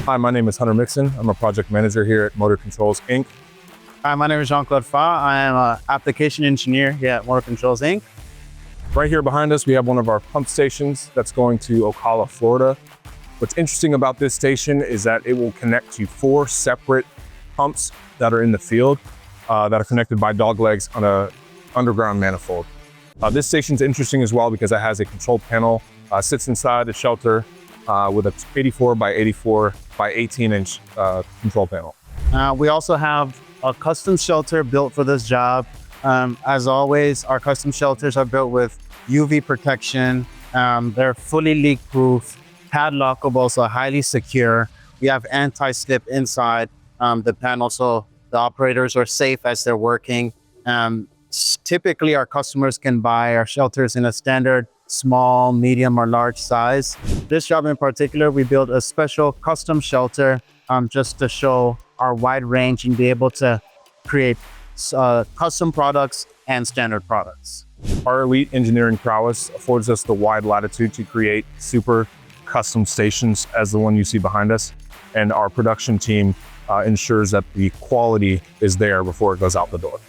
Hi, my name is Hunter Mixon. I'm a project manager here at Motor Controls, Inc. Hi, my name is Jean-Claude. I am an application engineer here at Motor Controls, Inc. Right here behind us, we have one of our pump stations that's going to Ocala, Florida. What's interesting about this station is that it will connect to 4 separate pumps that are in the field that are connected by dog legs on an underground manifold. This station's interesting as well because it has a control panel, sits inside the shelter with a 84 by 84 by 18 inch control panel. We also have a custom shelter built for this job. As always, our custom shelters are built with UV protection. They're fully leak-proof, pad-lockable, so highly secure. We have anti-slip inside the panel, so the operators are safe as they're working. Typically, our customers can buy our shelters in a standard small, medium, or large size. This job in particular, we built a special custom shelter just to show our wide range and be able to create custom products and standard products. Our elite engineering prowess affords us the wide latitude to create super custom stations as the one you see behind us. And our production team ensures that the quality is there before it goes out the door.